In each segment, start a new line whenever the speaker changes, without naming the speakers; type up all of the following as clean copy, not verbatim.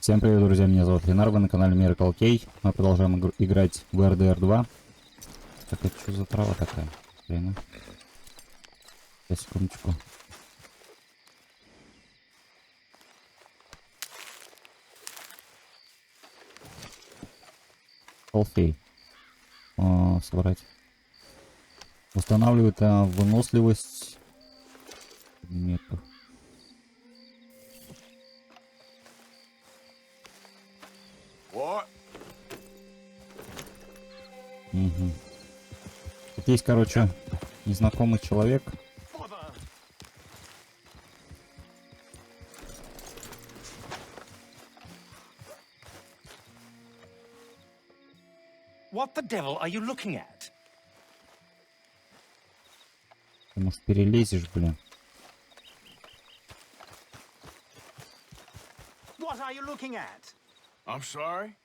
Всем привет, друзья, меня зовут Mirak, вы на канале Mirak. Мы продолжаем играть в RDR 2. Так, это что за трава такая? Блин, сейчас, секундочку. Толфей. Собрать. Устанавливает выносливость предметов. Угу. Тут есть, короче, незнакомый человек.
What the devil are you looking at?
Ты, может, перелезешь, блин.
What are you looking at?
I'm sorry?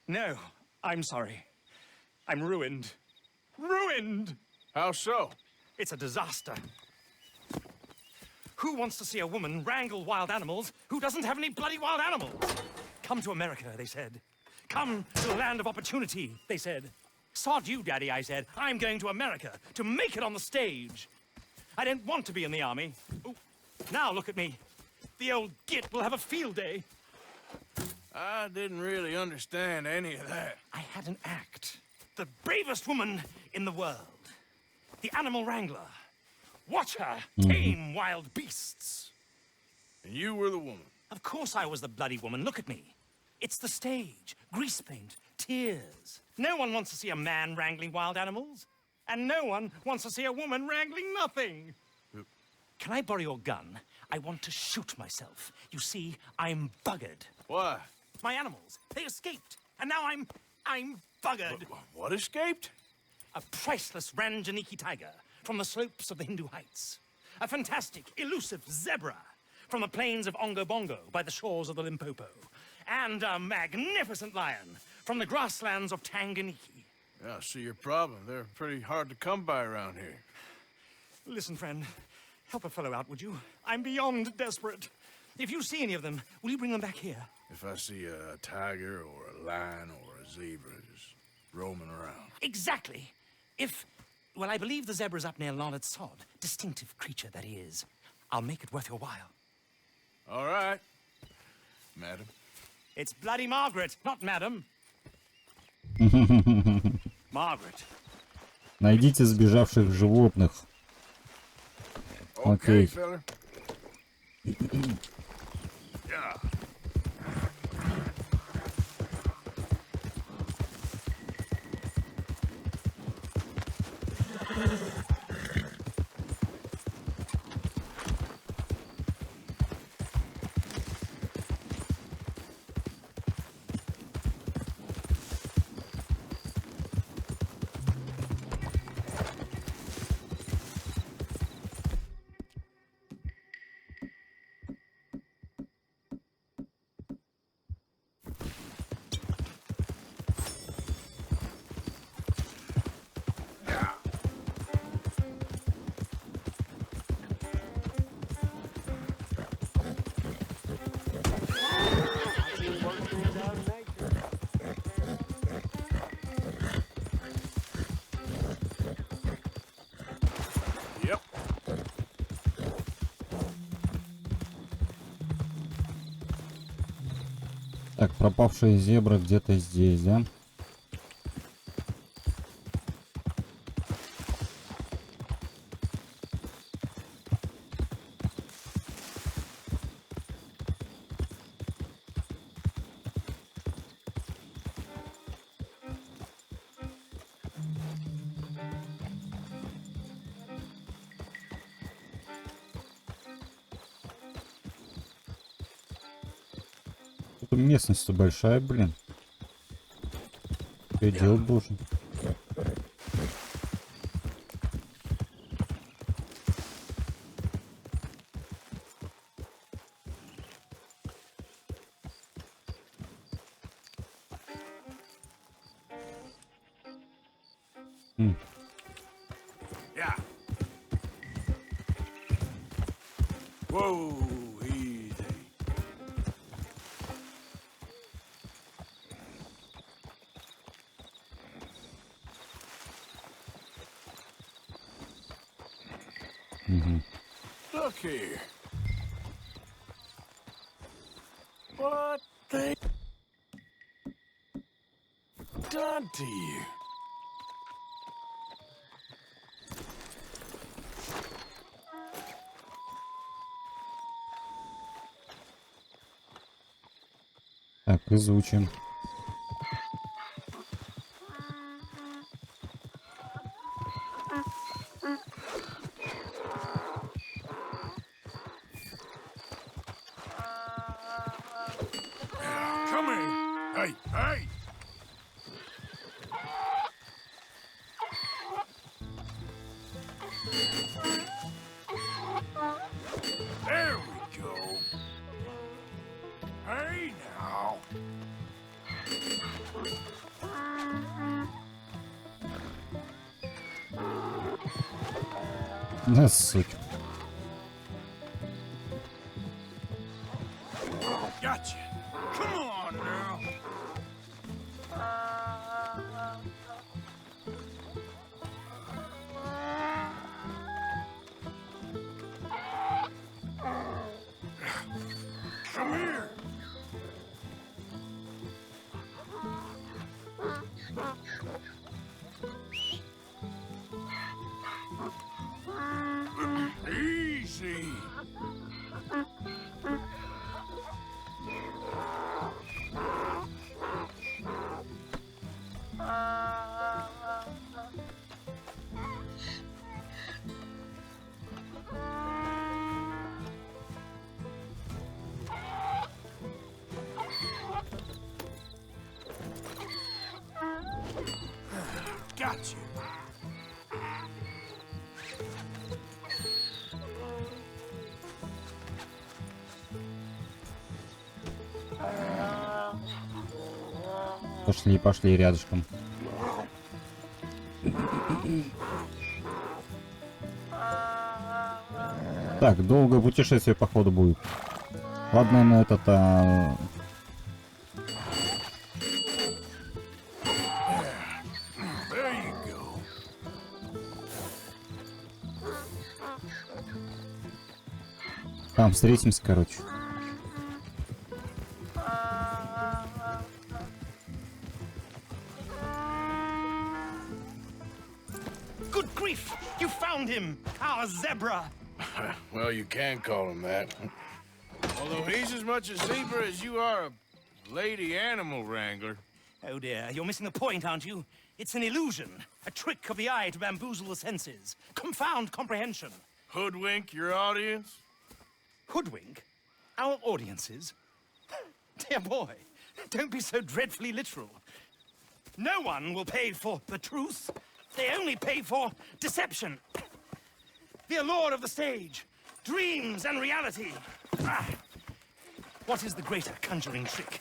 No, I'm sorry. I'm ruined. Ruined!
How so?
It's a disaster. Who wants to see a woman wrangle wild animals who doesn't have any bloody wild animals? Come to America, they said. Come to the land of opportunity, they said. Sod you, Daddy, I said. I'm going to America to make it on the stage. I don't want to be in the army. Ooh, now look at me. The old git will have a field day.
I didn't really understand any of that.
I had an act. The bravest woman in the world. The animal wrangler. Watch her tame wild beasts.
And you were the woman.
Of course I was the bloody woman. Look at me. It's the stage. Grease paint. Tears. No one wants to see a man wrangling wild animals. And no one wants to see a woman wrangling nothing. Can I borrow your gun? I want to shoot myself. You see, I'm buggered.
Why?
My animals, they escaped. And now I'm buggered.
What escaped?
A priceless Ranjaniki tiger from the slopes of the Hindu Heights. A fantastic, elusive zebra from the plains of Ongo Bongo by the shores of the Limpopo. And a magnificent lion from the grasslands of Tanganyika.
Yeah, I see your problem. They're pretty hard to come by around here.
Listen, friend, help a fellow out, would you? I'm beyond desperate. If you see any of them, will you bring them back here?
If I see a tiger or a lion or a zebra just roaming around.
Exactly. Well, I believe the zebra's up near Larned Sod. Distinctive creature that he is. I'll make it worth your while.
All right, madam.
It's bloody Margaret, not madam. Margaret.
Найдите сбежавших животных.
Okay,
Окей.
fella. Yeah. Yep.
Так, пропавшая зебра где-то здесь, да? Тут местность-то большая, блин. Что я делать должен?
Yeah. Whoa, easy. Look here. What they done to you?
Так, изучим.
Come here. Hey, hey. There we go. Hey now.
На суть.
Gotcha. Come on now. Come here. Easy. Got you.
Пошли, пошли рядышком. Так, долгое путешествие походу будет. Ладно, на этот...
There you go.
Там встретимся, короче.
Good grief! You found him, our zebra!
Well, you can call him that. Although he's as much a zebra as you are a lady animal wrangler.
Oh dear, you're missing the point, aren't you? It's an illusion, a trick of the eye to bamboozle the senses, confound comprehension.
Hoodwink your audience?
Hoodwink? Our audiences? Dear boy, don't be so dreadfully literal. No one will pay for the truth. They only pay for deception. The allure of the stage, dreams and reality. Ah. What is the greater conjuring trick?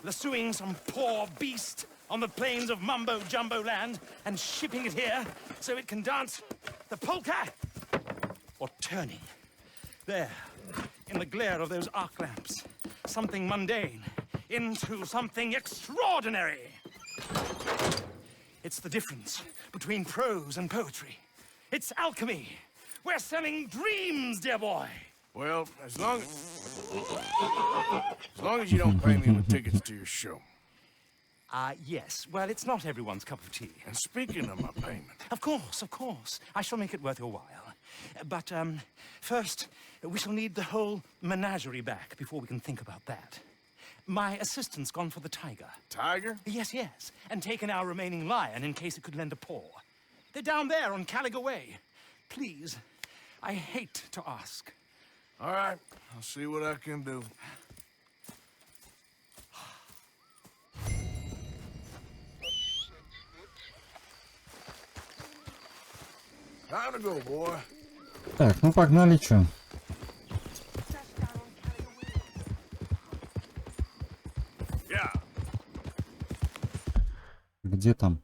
Lassoing some poor beast on the plains of mumbo-jumbo land and shipping it here so it can dance the polka? Or turning, there, in the glare of those arc lamps, something mundane into something extraordinary? It's the difference between prose and poetry. It's alchemy. We're selling dreams, dear boy.
Well, as long as you don't pay me with tickets to your show.
Yes. Well, it's not everyone's cup of tea.
And speaking of my payment,
Of course, of course. I shall make it worth your while. But, first, we shall need the whole menagerie back before we can think about that. My assistant's gone for the tiger.
Tiger?
Yes, yes. And taken our remaining lion in case it could lend a paw. They're down there on Caliga Way. Please, I hate to ask.
All right, I'll see what I can do. Time to go, boy.
Так, ну погнали, чё?
Yeah.
Где там?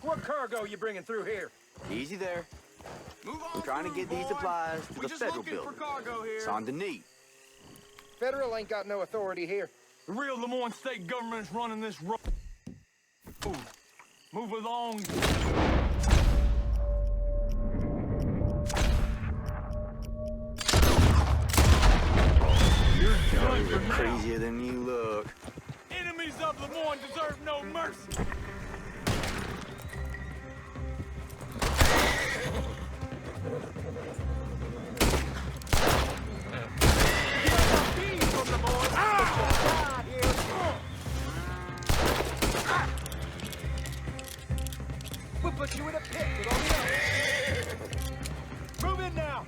What cargo you bringing through here?
Easy there. We're trying to get these supplies to the federal building. Saint Denis.
Federal ain't got no authority here.
The real Lemoyne state government is running this road. Move along.
You're crazier than you look.
Enemies of Lemoyne deserve no mercy.
We'll put you in a pit with all the others. Move in now.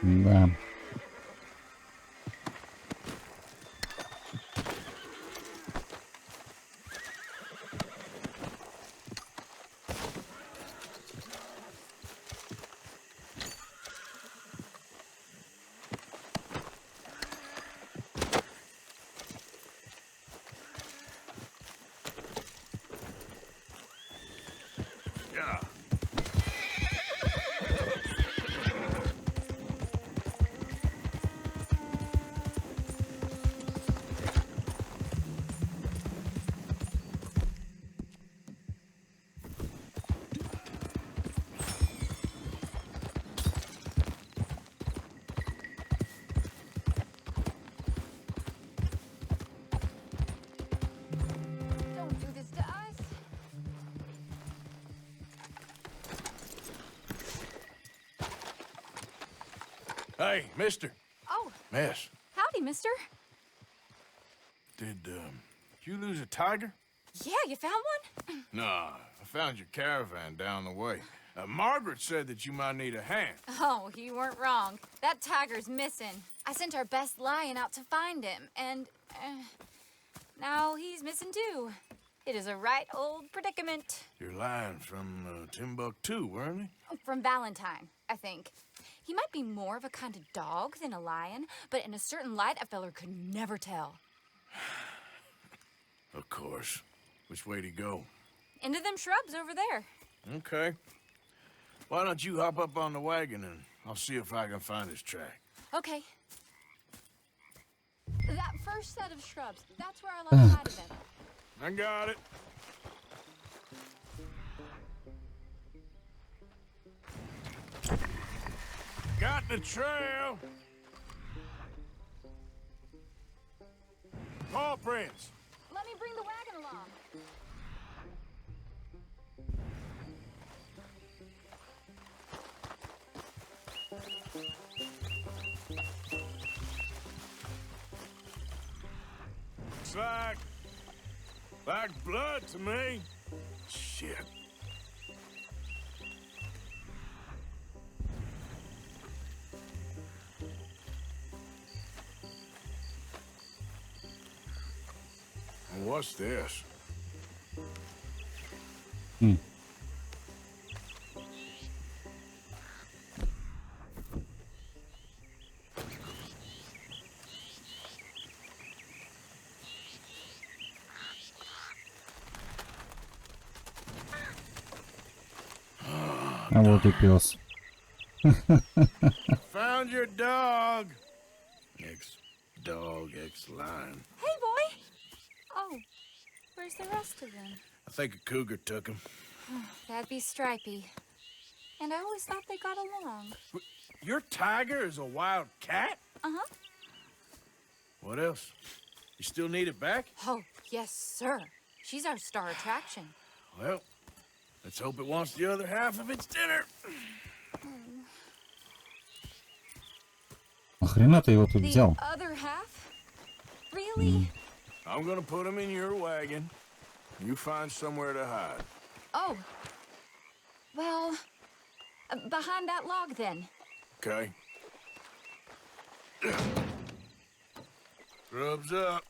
Да.
Yeah.
Don't do this to us.
Hey, mister.
Oh,
Miss,
howdy, mister.
did you lose a tiger?
Yeah, you found one?
Nah, I found your caravan down the way. Margaret said that you might need a hand.
Oh, you weren't wrong. That tiger's missing. I sent our best lion out to find him, and now he's missing too. It is a right old predicament.
Your lion from Timbuktu, weren't he?
From Valentine, I think. He might be more of a kind of dog than a lion, but in a certain light, a feller could never tell.
Of course. Which way to go?
Into them shrubs over there.
Okay. Why don't you hop up on the wagon and I'll see if I can find his track.
Okay. That first set of shrubs, that's where I left sight of them.
I got it. Got the trail. Paw prints.
Let me bring the wagon along.
Looks like blood to me. Shit. What's this?
А вот и пес.
Found your dog. Ex-dog, ex-lion.
Hey, boy! Oh, where's the rest of them?
I think a cougar took him.
That'd be Stripey. And I always thought they got along.
Your tiger is a wild cat?
Uh-huh.
What else? You still need it back?
Oh, yes, sir. She's our star attraction.
Well, let's hope it wants the other half of its dinner.
Нахрена ты его тут
The
взял?
other half? Really?
I'm gonna put him in your wagon. You find somewhere to hide.
Oh. Well, behind that log, then.
Okay? Grubs up.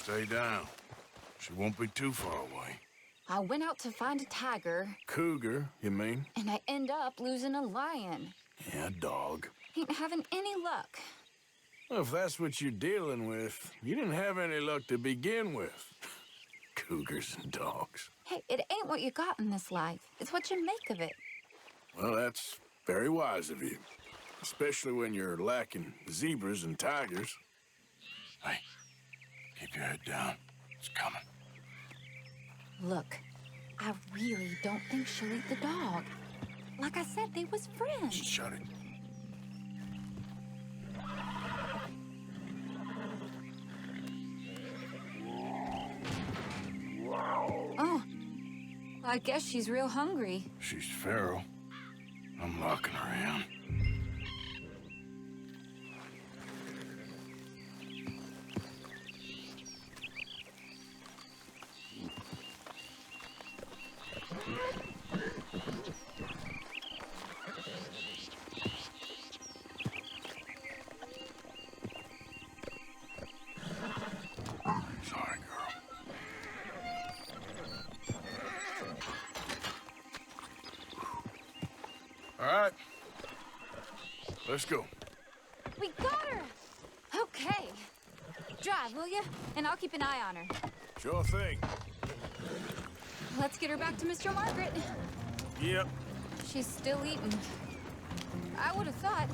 Stay down. She won't be too far away.
I went out to find a tiger,
Cougar, you mean?
and I end up losing a lion.
Yeah, dog.
Ain't having any luck.
Well, if that's what you're dealing with, you didn't have any luck to begin with. Cougars and dogs.
Hey, it ain't what you got in this life. It's what you make of it.
Well, that's very wise of you. Especially when you're lacking zebras and tigers. Hey, keep your head down. It's coming.
Look, I really don't think she'll eat the dog. Like I said, they was friends.
Shut it.
Oh, I guess she's real hungry.
She's feral. I'm locking her in. Sorry, girl. All right. Let's go.
We got her! Okay. Drive, will ya? And I'll keep an eye on her.
Sure thing.
Let's get her back to Mr. Margaret.
Yep.
She's still eating. I would have thought,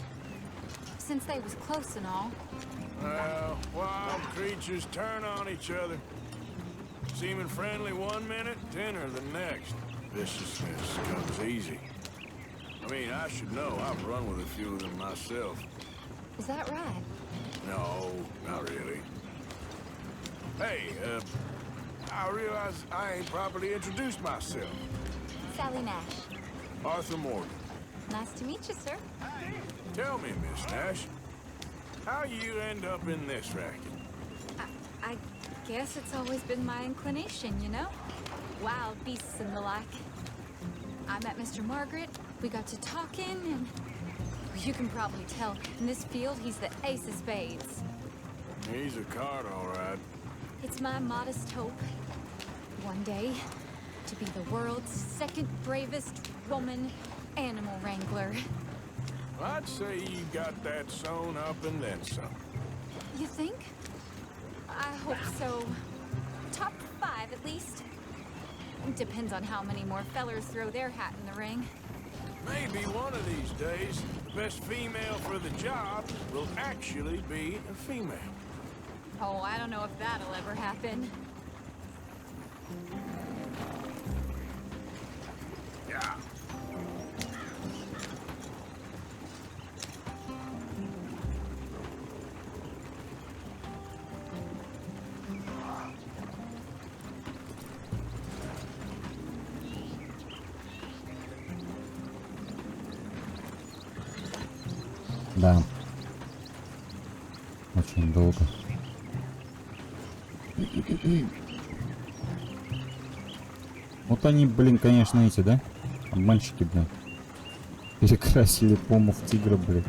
since they was close and all.
Well, wild creatures turn on each other. Seeming friendly one minute, tender the next. Viciousness comes easy. I mean, I should know. I've run with a few of them myself.
Is that right?
No, not really. Hey, I realize I ain't properly introduced myself.
Sally Nash.
Arthur Morgan.
Nice to meet you, sir.
Tell me, Miss Nash, how you end up in this racket?
I guess it's always been my inclination, you know? Wild beasts and the like. I met Mr. Margaret, we got to talking, and you can probably tell, in this field, he's the ace of spades.
He's a card, all right.
It's my modest hope, one day, to be the world's second bravest woman animal wrangler.
I'd say you got that sewn up and then some.
You think? I hope so. Top 5, at least. Depends on how many more fellers throw their hat in the ring.
Maybe one of these days, the best female for the job will actually be a female.
Oh, I don't know if that'll ever happen.
Yeah.
Да. Очень долго. Вот они, блин, конечно, эти, да? Обманщики, блин. Перекрасили пому в тигра, блин.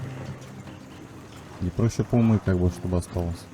Не проще помы, как бы, чтобы осталось.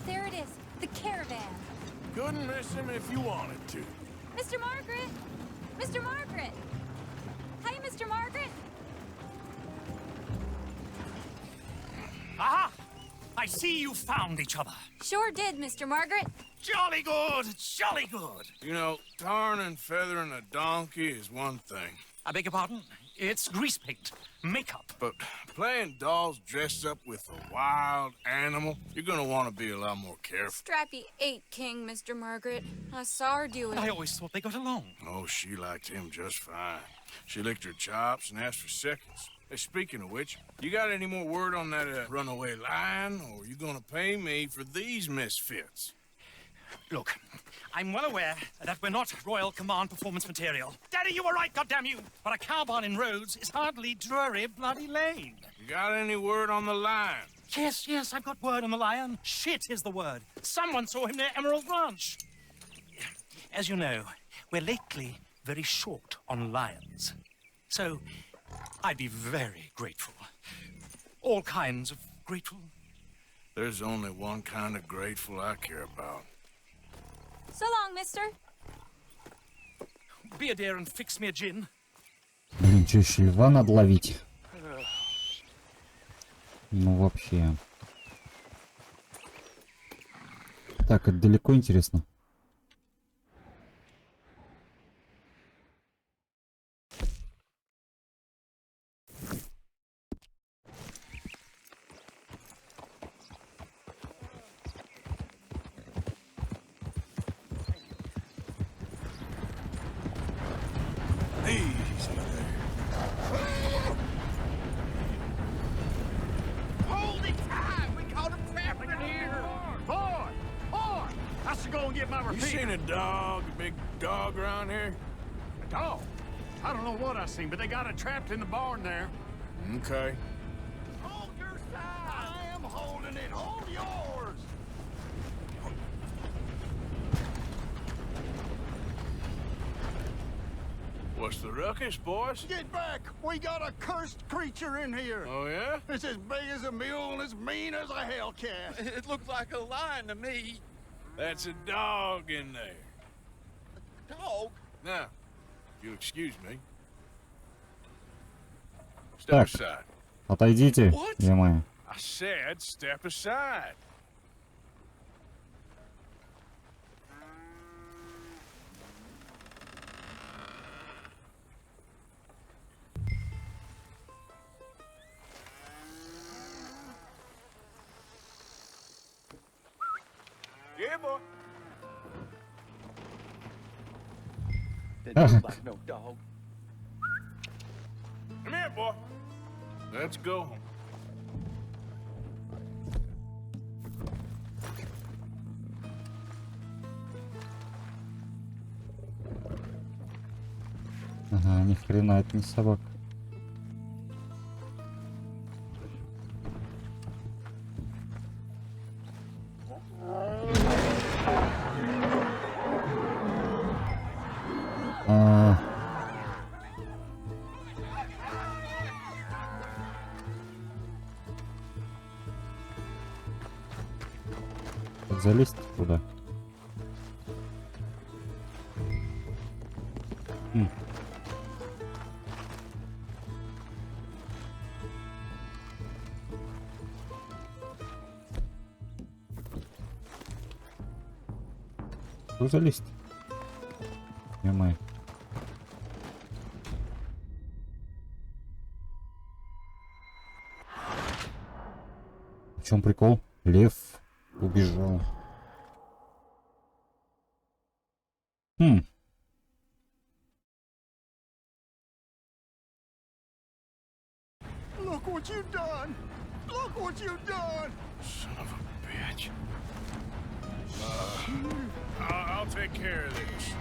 There it is, the caravan.
Couldn't miss him if you wanted to.
Mr. Margaret! Mr. Margaret! Hi, Mr. Margaret!
Aha! I see you found each other.
Sure did, Mr. Margaret.
Jolly good, jolly good.
You know, tarring and feathering a donkey is one thing.
I beg your pardon? It's grease paint, makeup.
But playing dolls dressed up with a wild animal, you're gonna want to be a lot more careful.
Strappy ate King, Mr. Margaret. I saw her do it.
I always thought they got along.
Oh, she liked him just fine. She licked her chops and asked for seconds. Hey, speaking of which, you got any more word on that runaway lion, or are you gonna pay me for these misfits?
Look, I'm well aware that we're not Royal Command performance material. Daddy, you were right, goddamn you! But a cow barn in Rhodes is hardly Drury Bloody Lane.
You got any word on the lion?
Yes, I've got word on the lion. Shit is the word. Someone saw him near Emerald Ranch. As you know, we're lately very short on lions. So, I'd be very grateful. All kinds of grateful.
There's only one kind of grateful I care about.
So long, mister.
Be a dear and fix me a gin.
Блин, что еще льва надо ловить? Ну вообще. Так, это далеко, интересно?
Hold it tight! We caught him trapping in here! Boy! Boy! I should go and get my
You
repeater.
seen a dog, a big dog around here?
A dog? I don't know what I seen, but they got it trapped in the barn there.
Okay.
Hold your side! I am holding it. Hold yours!
What's the ruckus, boys?
Get back! We got a cursed creature in here.
Oh, yeah?
It's as big as a mule and as mean as a hellcat. It looks like a lion to me.
That's a dog in there.
Dog?
Now, if you'll excuse me. Step
Так.
aside.
Отойдите,
What?
е-мое.
I said step aside. Yeah, boy.
Didn't look like no dog.
Come here, boy. Let's go home.
Ага, ни хрена это не собака. А. Как залезть туда? Как залезть? Е-мое. В чем прикол? Лев убежал.
Look what you've done! Look what you've done!
Son of a bitch. I'll take care of this.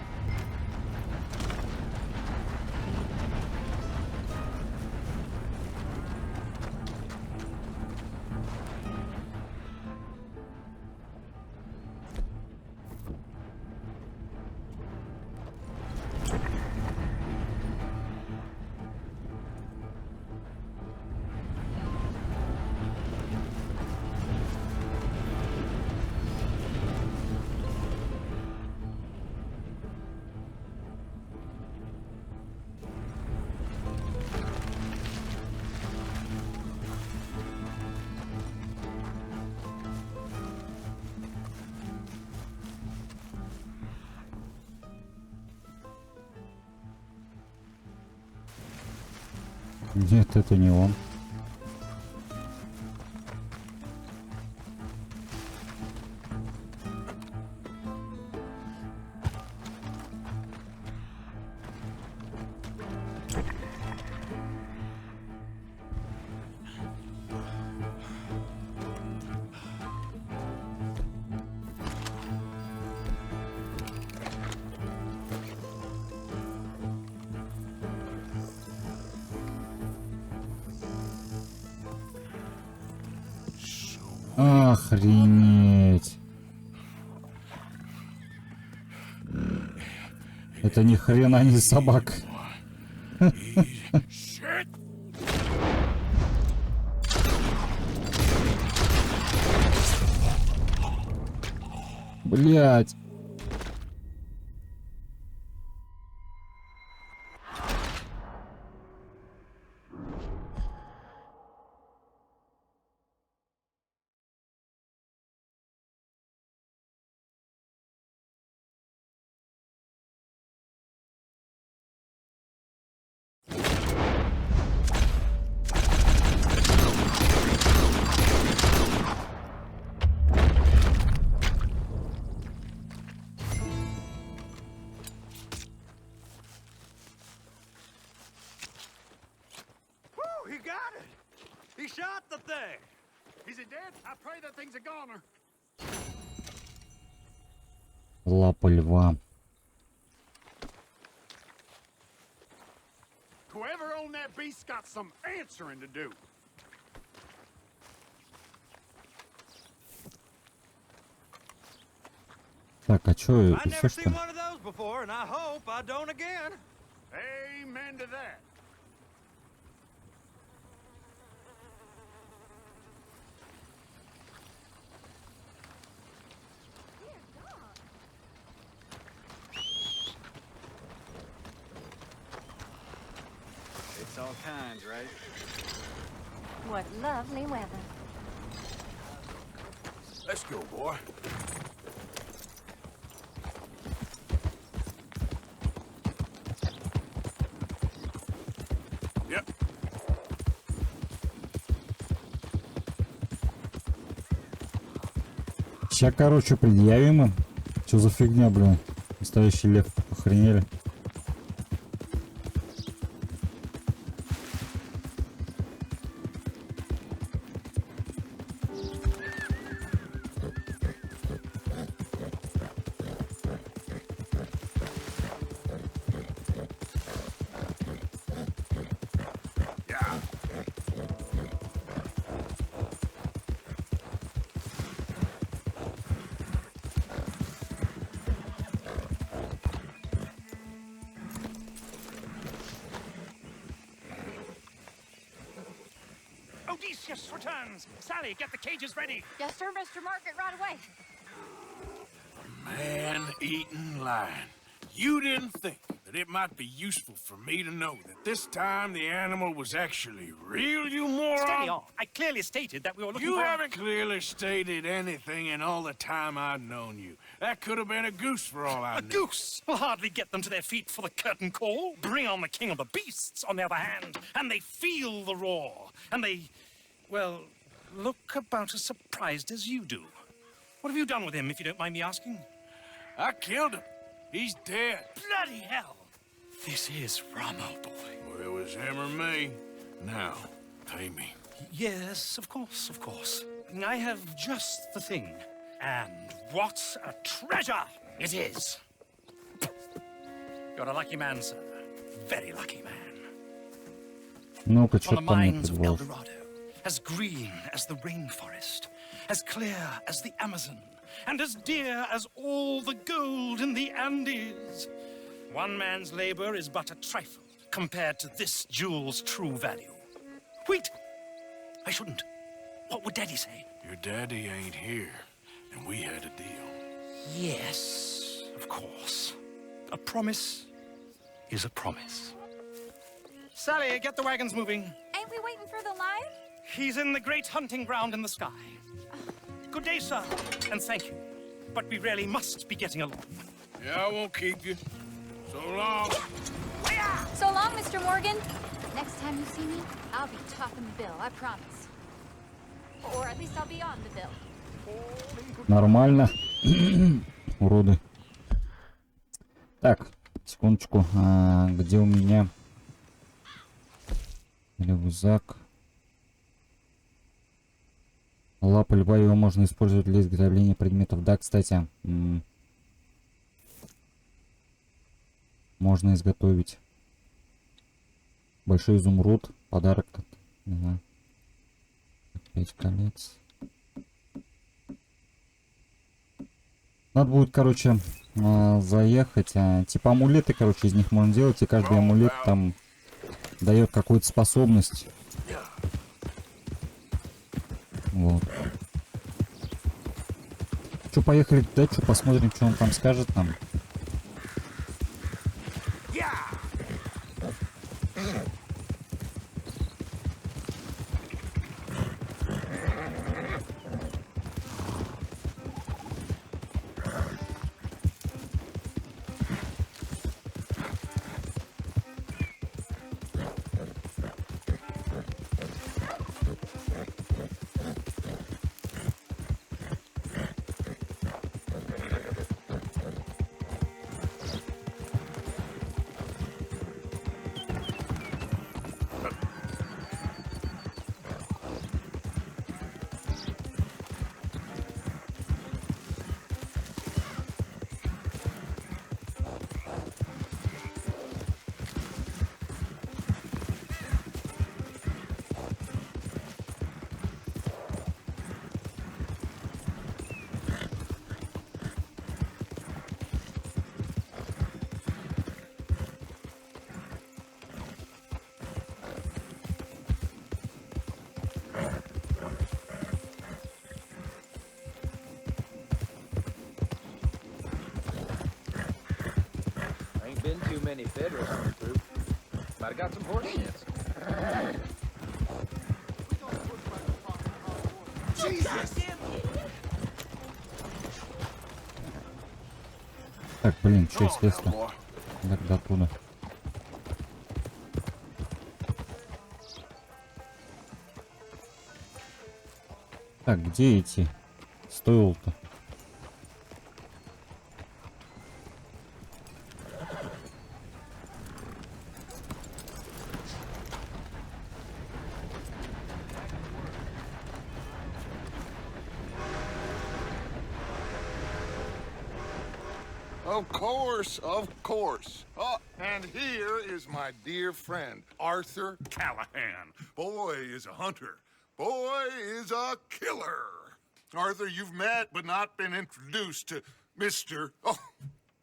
Нет, это не он. Охренеть. Это ни хрена не собака. Блять.
He got it! He shot the thing! Is it dead? I pray that thing's a goner.
Лапа льва.
Whoever owned that beast's got some answering to do.
Так, а чё,
I've
еще
never
что?
seen one of those before, and I hope I don't again. Amen to that. It's all kinds, right?
What lovely weather.
Let's go, boy. Yep.
Сейчас, короче, предъявим им. Что за фигня, блин? Настоящий лев. Охренели.
Odysseus returns. Sally, get the cages ready.
Yes, sir, Mr. Margaret, right away.
Man-eating lion. You didn't think that it might be useful for me to know that this time the animal was actually real, you moron?
Steady on. I clearly stated that we were looking
You
for...
haven't clearly stated anything in all the time I've known you. That could have been a goose for all I
A
knew.
goose will hardly get them to their feet for the curtain call. Bring on the king of the beasts, on the other hand, and they feel the roar. And they, well, look about as surprised as you do. What have you done with him, if you don't mind me asking?
I killed him. He's dead.
Bloody hell! This is Ramo, boy.
Well, it was him or me. Now, pay me.
Yes, of course, of course. I have just the thing. And what a treasure it is! You're a lucky man, sir. Very lucky man.
Ну-ка,
On
что
the
там мне
mines of
предложишь?
El Dorado, as green as the rainforest, as clear as the Amazon, and as dear as all the gold in the Andes. One man's labor is but a trifle compared to this jewel's true value. Wait! I shouldn't. What would Daddy say?
Your daddy ain't here, and we had a deal.
Yes, of course. A promise is a promise. Sally, get the wagons moving.
Ain't we waiting for the lion?
He's in the great hunting ground in the sky. Good day, sir, and thank you. But we really must be getting along.
Yeah, I won't keep you. So long.
So long, Mr. Morgan. Next time you see me, I'll be topping the bill, I promise. Or at least I'll be on the bill.
Нормально. Уроды. Так, секундочку. Где у меня рюкзак? Лапа льва, его можно использовать для изготовления предметов. Да, кстати, можно изготовить большой изумруд. Подарок. Ага. 5 колец. Надо будет, короче, заехать. Типа амулеты, короче, из них можно делать. И каждый амулет там дает какую-то способность. Вот. Че, поехали туда, что посмотрим, что он там скажет нам.
Been too many Federals come through. Might have got some horse shits.
Так, блин, что естественно. Тогда оттуда. Так, где идти? Стоило-то.
Of course, of course. Oh, and here is my dear friend, Arthur Callahan. Boy is a hunter. Boy is a killer. Arthur, you've met but not been introduced to Mr. Oh,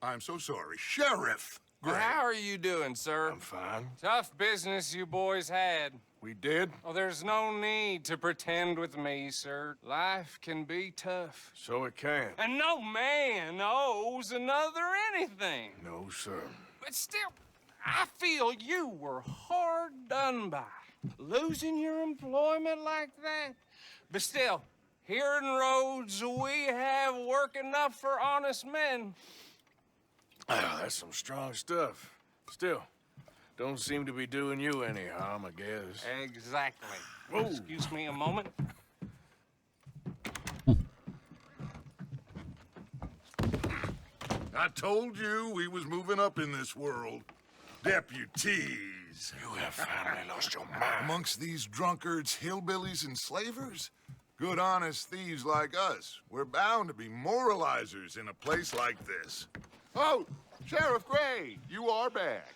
I'm so sorry, Sheriff Gray.
How are you doing, sir?
I'm fine.
Tough business you boys had.
We did?
Oh, there's no need to pretend with me, sir. Life can be tough.
So it can.
And no man owes another anything.
No, sir.
But still, I feel you were hard done by. Losing your employment like that. But still, here in Rhodes, we have work enough for honest men.
Ah, that's some strong stuff. Still, don't seem to be doing you any harm, I guess.
Exactly.
Whoa.
Excuse me a moment.
I told you we was moving up in this world. Deputies.
You have finally lost your mind.
Amongst these drunkards, hillbillies, and slavers? Good honest thieves like us. We're bound to be moralizers in a place like this. Oh, Sheriff Gray, you are back.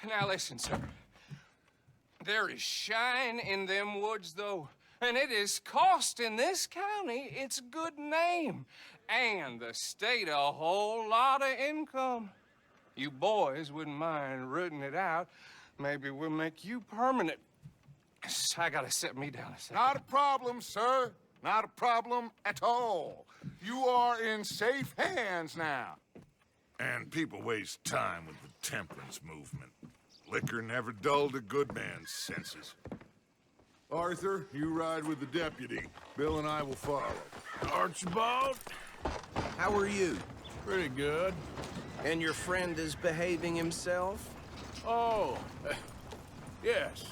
Now listen, sir. There is shine in them woods, though, and it is costing this county its good name and the state a whole lot of income. You boys wouldn't mind rooting it out. Maybe we'll make you permanent. I gotta set me down a second.
Not a problem, sir. Not a problem at all. You are in safe hands now. And people waste time with the temperance movement. Liquor never dulled a good man's senses. Arthur, you ride with the deputy. Bill and I will follow.
Archibald?
How are you?
Pretty good.
And your friend is behaving himself?
Oh, yes.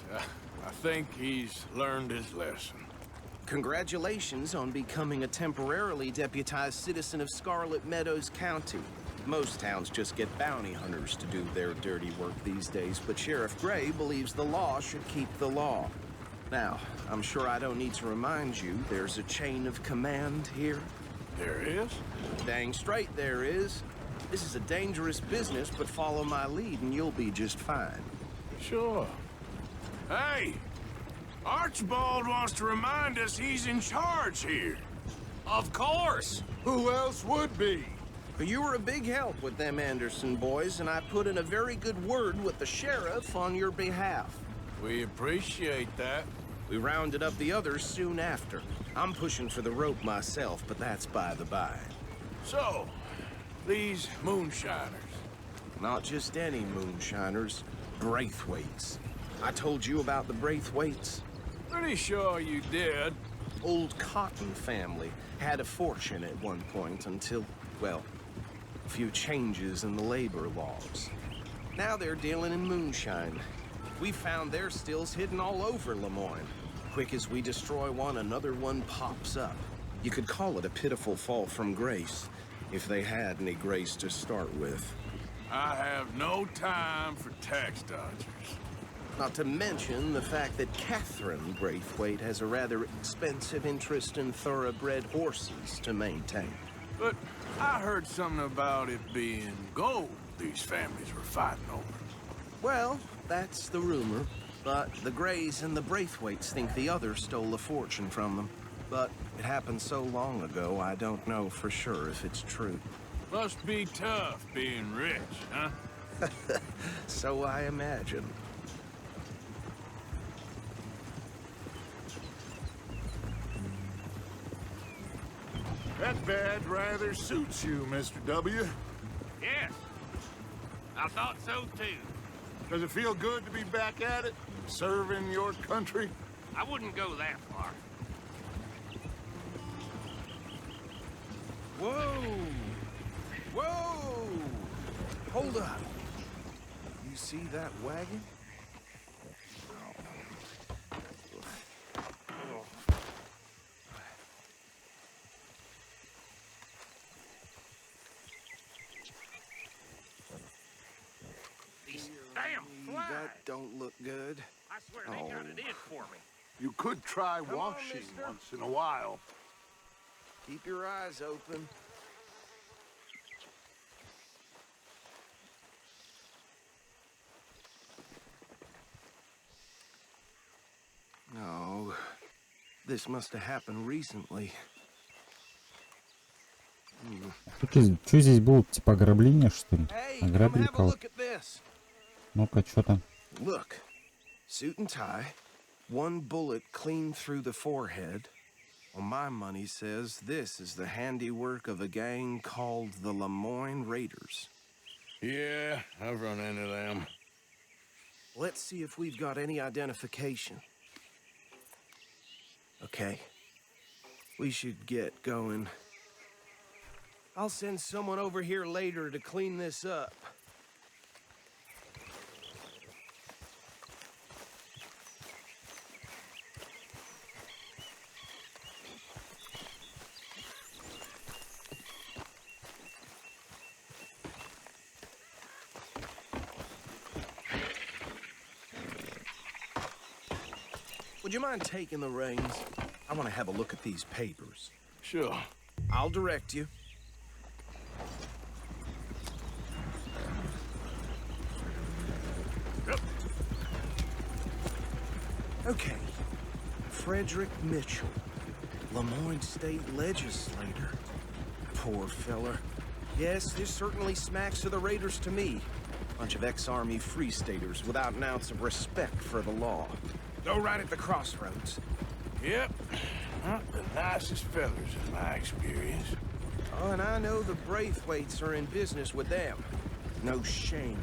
I think he's learned his lesson.
Congratulations on becoming a temporarily deputized citizen of Scarlet Meadows County. Most towns just get bounty hunters to do their dirty work these days, but Sheriff Gray believes the law should keep the law. Now, I'm sure I don't need to remind you, there's a chain of command here.
There is?
Dang straight there is. This is a dangerous business, but follow my lead and you'll be just fine.
Sure. Hey! Archibald wants to remind us he's in charge here. Of course. Who else would be?
You were a big help with them Anderson boys, and I put in a very good word with the sheriff on your behalf.
We appreciate that.
We rounded up the others soon after. I'm pushing for the rope myself, but that's by the by.
So, these moonshiners.
Not just any moonshiners, Braithwaites. I told you about the Braithwaites.
Pretty sure you did.
Old Cotton family had a fortune at one point until, well, a few changes in the labor laws. Now they're dealing in moonshine. We found their stills hidden all over Lemoyne. Quick as we destroy one, another one pops up. You could call it a pitiful fall from grace, if they had any grace to start with.
I have no time for tax dodgers.
Not to mention the fact that Catherine Braithwaite has a rather expensive interest in thoroughbred horses to maintain.
But I heard something about it being gold these families were fighting over.
Well, that's the rumor. But the Greys and the Braithwaites think the others stole a fortune from them. But it happened so long ago, I don't know for sure if it's true.
Must be tough being rich, huh?
So I imagine.
That badge rather suits you, Mr. W.
Yes. I thought so too.
Does it feel good to be back at it, serving your country?
I wouldn't go that far.
Whoa! Whoa! Hold up. You see that wagon?
These damn flies.
That don't look good.
I swear they got it in for me.
You could try
Come on,
washing
mister.
once in a while.
Keep your eyes open. No. This must have happened recently.
Что здесь было? Типа ограбление, что ли?
Hey,
Ограбили
come have a
кого-то.
look at this.
Ну-ка, что там?
Look. Suit and tie. One bullet clean through the forehead. Well, my money says this is the handiwork of a gang called the Lemoyne Raiders.
Yeah, I've run into them.
Let's see if we've got any identification. Okay. We should get going. I'll send someone over here later to clean this up. Would you mind taking the reins? I want to have a look at these papers.
Sure.
I'll direct you.
Yep.
Okay. Frederick Mitchell, Lemoyne State Legislator. Poor fella. Yes, this certainly smacks of the Raiders to me. Bunch of ex-Army Free Staters without an ounce of respect for the law. Go right at the crossroads.
Yep. Not the nicest fellas in my experience.
Oh, and I know the Braithwaites are in business with them. No shame.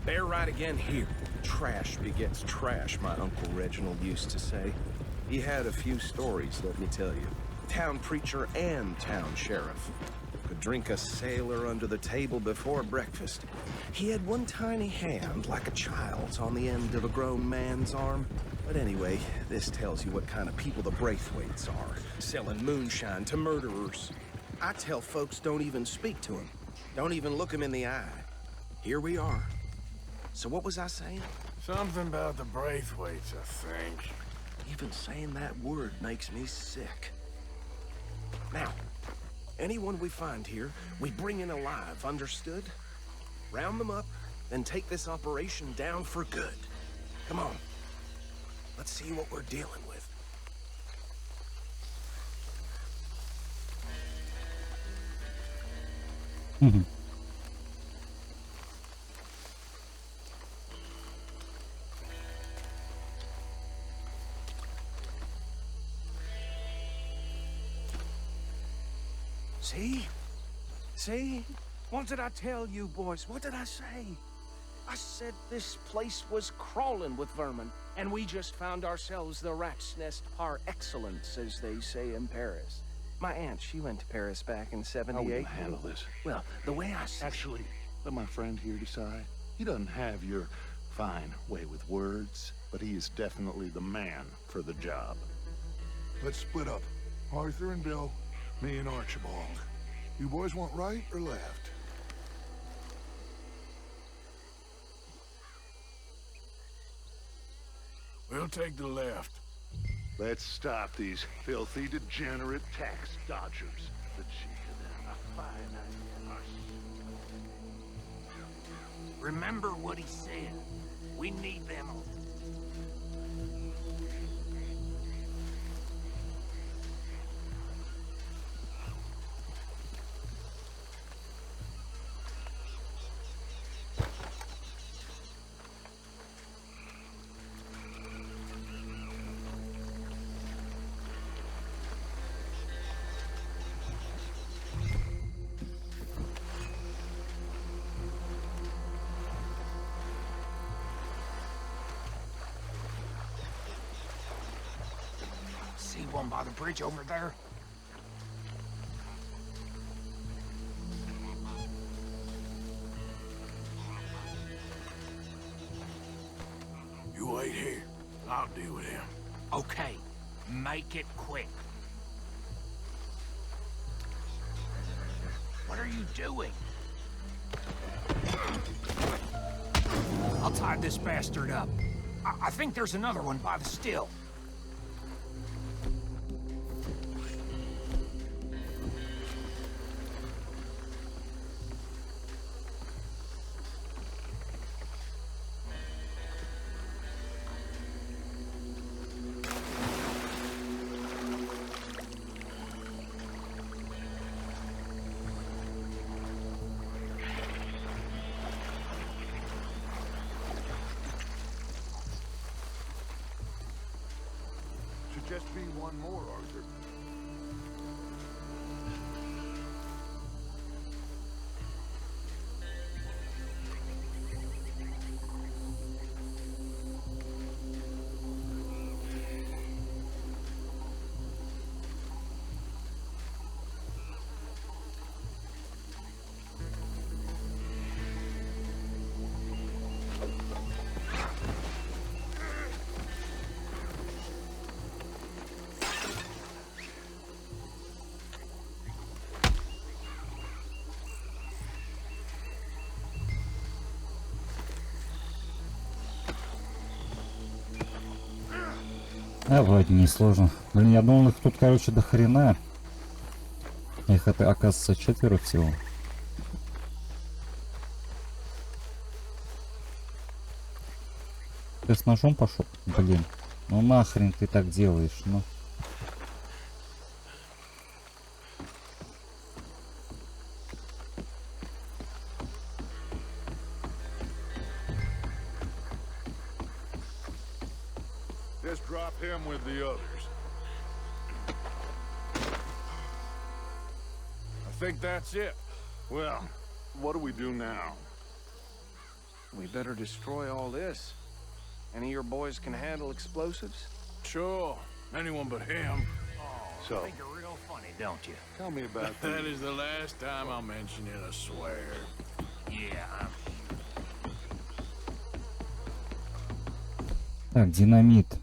Bear right again here. Trash begets trash, my Uncle Reginald used to say. He had a few stories, let me tell you. Town preacher and town sheriff. Could drink a sailor under the table before breakfast. He had one tiny hand, like a child's, on the end of a grown man's arm. But anyway, this tells you what kind of people the Braithwaites are. Selling moonshine to murderers. I tell folks don't even speak to them. Don't even look them in the eye. Here we are. So what was I saying?
Something about the Braithwaites, I think.
Even saying that word makes me sick. Now, anyone we find here, we bring in alive, understood? Round them up, then take this operation down for good. Come on. Let's see what we're dealing with.
See? See? What did I tell you, boys? What did I say? I said this place was crawling with vermin, and we just found ourselves the rat's nest par excellence, as they say in Paris. My aunt, she went to Paris back in '78.
How will you handle this?
Well, the way I see...
Actually, let my friend here decide. He doesn't have your fine way with words, but he is definitely the man for the job.
Let's split up. Arthur and Bill, me and Archibald. You boys want right or left? We'll take the left.
Let's stop these filthy, degenerate tax dodgers. The chief of them, a fine idea.
Remember what he said. We need them. See one by the bridge over there?
You wait here. I'll deal with him.
Okay, make it quick. What are you doing? I'll tie this bastard up. I think there's another one by the still.
Just be one more, Arthur.
А, вроде не сложно. Блин, я думал, их тут, короче, до хрена. Их это, оказывается, 4 всего. Ты с ножом пошел? Блин. Ну нахрен ты так делаешь, ну.
Just drop him with the others. I think that's it.
Well, what do we do now?
We better destroy all this. Any of your boys can handle explosives?
Sure. Anyone but him.
So, I think you're real funny, don't you?
Tell me about
That is the last time I'll mention it, I swear.
Yeah,
Так, динамит.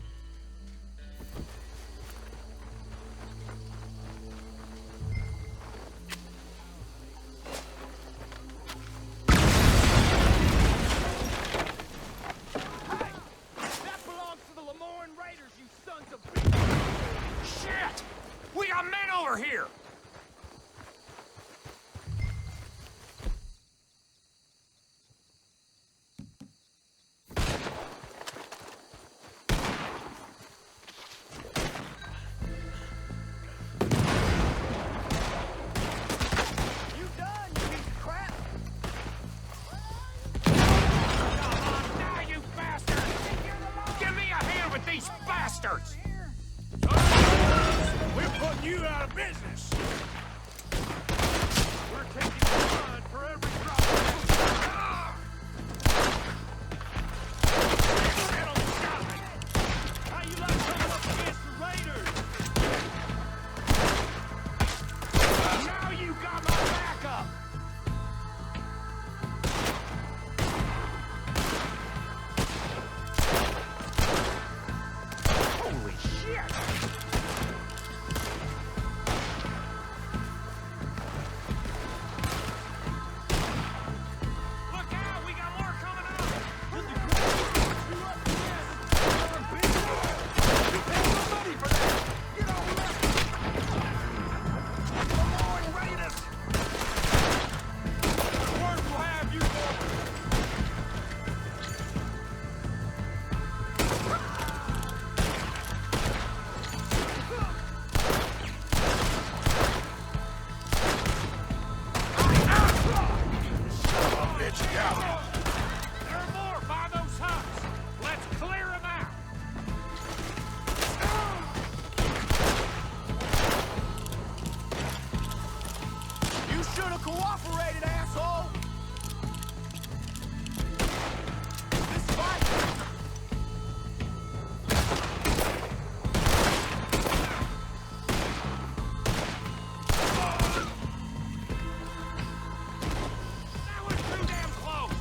bastards!
We're putting you out of business.
We're taking blood for every drop of how you like coming up against the Raiders? Now you got my backup! Holy shit! Look out! We got more coming up! There are more by those huts. Let's clear them out.
You should have cooperated, asshole. This fight.
That was too damn close.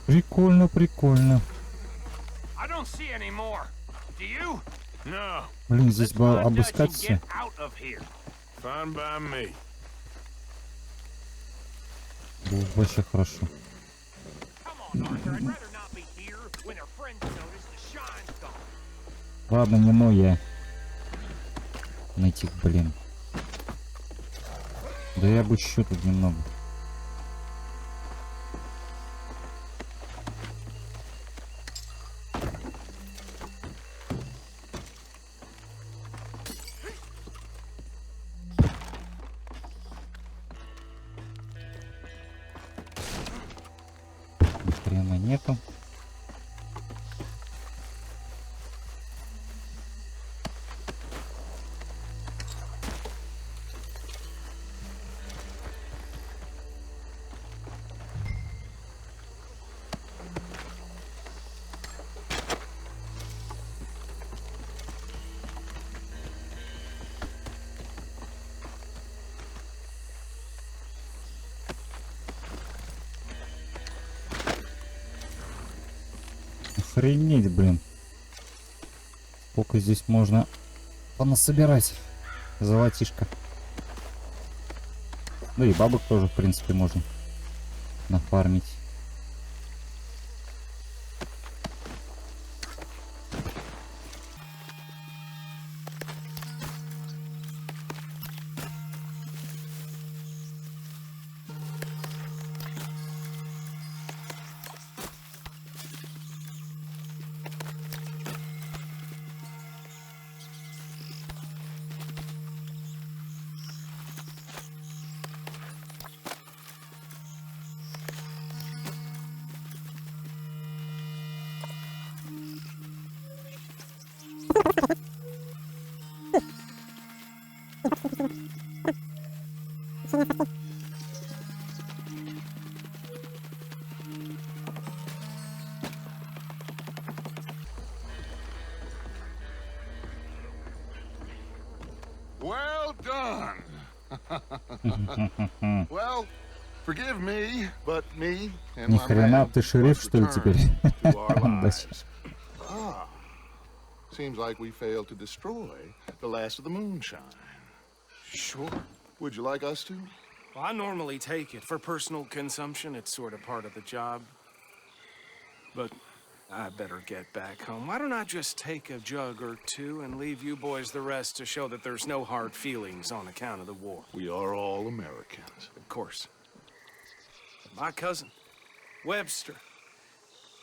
Прикольно, прикольно.
I don't see any more. Do you?
No.
Блин, здесь бы
Find Dutch
обыскать
and
все.
get out of here.
Fine by me.
Было бы вообще хорошо.
Come on, Arthur. I'd rather not be here when their friends notice the shine's gone.
Ладно, не но я. Найти, блин. Да я бы еще тут немного. Ни хрена нету. Охренеть, блин. Сколько здесь можно понасобирать золотишко. Да и бабок тоже, в принципе, можно нафармить.
Well done. Well, forgive me, but me and
Ни
my
хрена,
man
ты шериф, что ли,
must
теперь?
return to our
Да.
lives. Ah, seems like we failed to destroy the last of the moonshine.
Sure.
Would you like us to?
Well, I normally take it. For personal consumption, it's sort of part of the job. But I better get back home. Why don't I just take a jug or two and leave you boys the rest to show that there's no hard feelings on account of the war?
We are all Americans.
Of course. My cousin, Webster,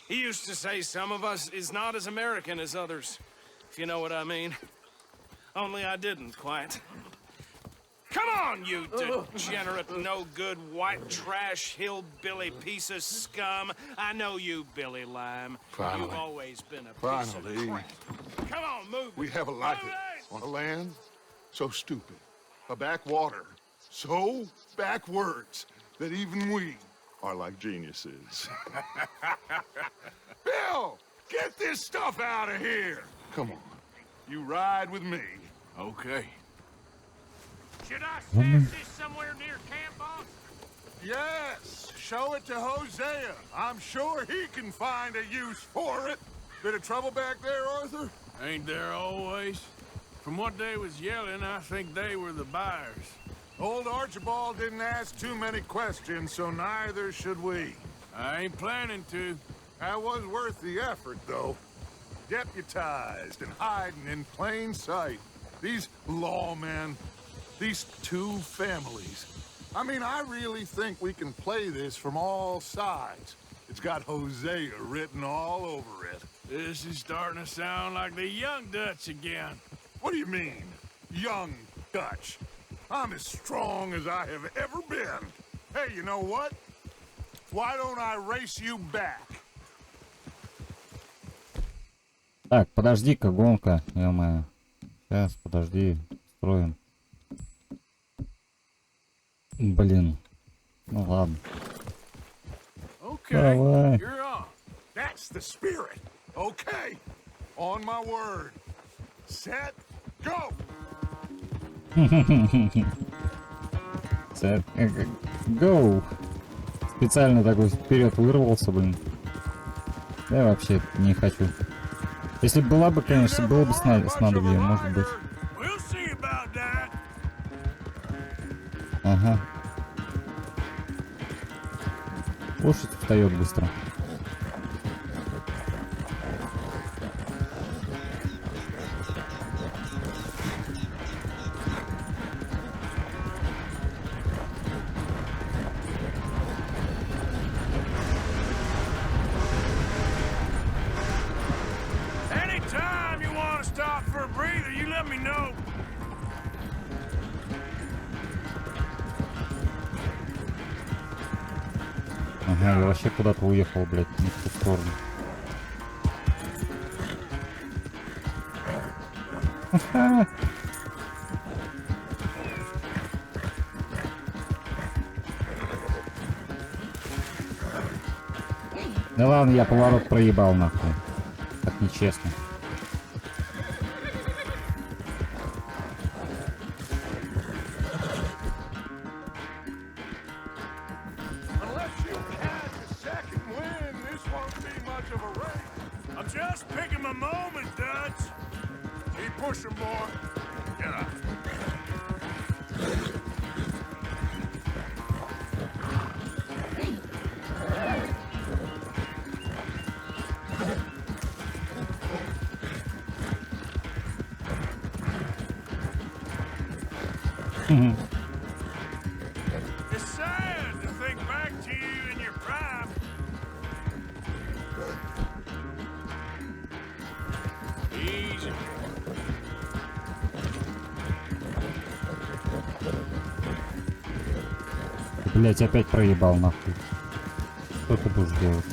he used to say some of us is not as American as others, if you know what I mean. Only I didn't quite. Come
Come on, you degenerate, no-good, white trash, hillbilly piece of scum. I know you, Billy Lime.
Finally.
You've always been a piece of crap. Come on, move it.
We haven't liked
Move
it. On a land so stupid, a backwater so backwards that even we are like geniuses. Bill, get this stuff out of here. Come on, you ride with me.
Okay.
Should I stash this somewhere near camp, boss?
Yes, show it to Hosea. I'm sure he can find a use for it. Bit of trouble back there, Arthur?
Ain't there always? From what they was yelling, I think they were the buyers.
Old Archibald didn't ask too many questions, so neither should we.
I ain't planning to.
That was worth the effort, though. Deputized and hiding in plain sight. These lawmen, these two families. I mean, I really think we can play this from all sides. It's got Hosea written all over it.
This is starting to sound like the Young Dutch again.
What do you mean, young Dutch? I'm as strong as I have ever been. Hey, you know what? Why don't I race you back?
Так, подожди-ка, гонка, ё-моё. Сейчас, подожди, строим. Блин. Ну ладно.
Okay,
Давай.
you're on.
That's the spirit. Okay. On my word. Set, go!
Set, go! Специально такой вперед вырвался, блин. Я вообще не хочу. Если была бы, конечно, было бы снадобье, может быть. Ага. Лошадь встает быстро.
Anytime you want to stop for a breather, you let me know.
Ага, я вообще куда-то уехал, блядь, не в ту сторону. Ха-ха. Да ладно, я поворот проебал, нахуй. Так нечестно.
I'm just picking my moment, Dutch.
Keep pushing, boy. Yeah.
It's sad to think back to you in your prime. Easy.
Блять, опять проебал, нахуй. Что ты будешь делать?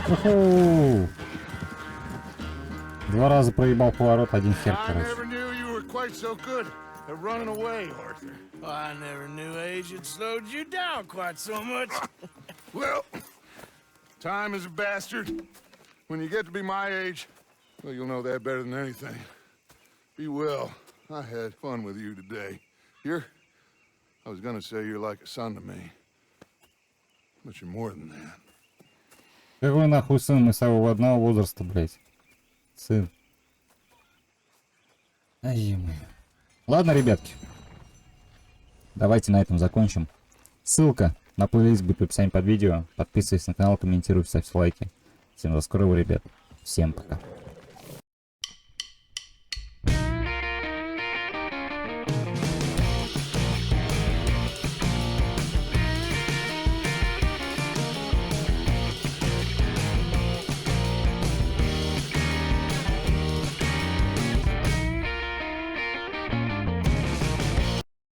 Уху! Два раза проебал поворот, один хер,
I
короче.
never knew you were quite so good at running away, Arthur.
Well, I never knew age had slowed you down quite so much.
Well, time is a bastard. When you get to be my age, well, you'll know that better than anything. Be well. I had fun with you today. I was gonna say you're like a son to me. But you're more than that.
Какой нахуй сын? Мы с тобой одного возраста, блядь. Сын. Ай, ладно, ребятки. Давайте на этом закончим. Ссылка на плейлист будет в описании под видео. Подписывайтесь на канал, комментируйте, ставьте лайки. Всем до скорого, ребят. Всем пока.